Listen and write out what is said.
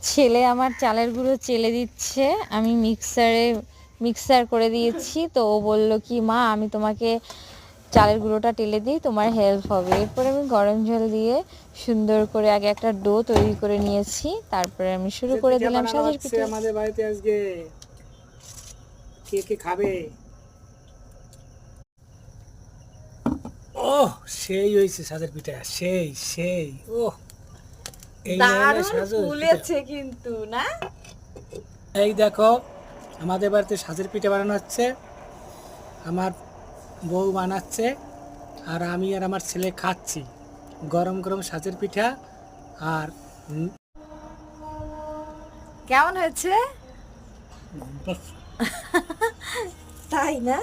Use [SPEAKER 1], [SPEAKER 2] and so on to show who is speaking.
[SPEAKER 1] ছেলে আমার চালের গুঁড়ো চেলে দিচ্ছে, আমি মিক্সার করে দিয়েছি। তো ও বলল কি, মা আমি তোমাকে চালের গুঁড়োটা টেলে দিই, তোমার হেল্প হবে। এরপর আমি গরম জল দিয়ে সুন্দর করে আগে একটা ডো তৈরি করে নিয়েছি, তারপরে আমি শুরু করে দিলাম সাজের পিঠে।
[SPEAKER 2] আমাদের বাড়িতে আজকে কে কে খাবে? ওহ, সেই হয়েছে সাজের পিঠা, সেই সেই ওহ, এই
[SPEAKER 1] দারুণ
[SPEAKER 2] সাজের
[SPEAKER 1] ফুলেছে কিন্তু না?
[SPEAKER 2] এই দেখো, আমাদের বাড়িতে সাজের পিঠা বানানো হচ্ছে। আমার বউ বানাচ্ছে, আর আমি আর আমার ছেলে খাচ্ছি গরম গরম সাজের পিঠা। আর
[SPEAKER 1] কেমন হয়েছে? তাই না?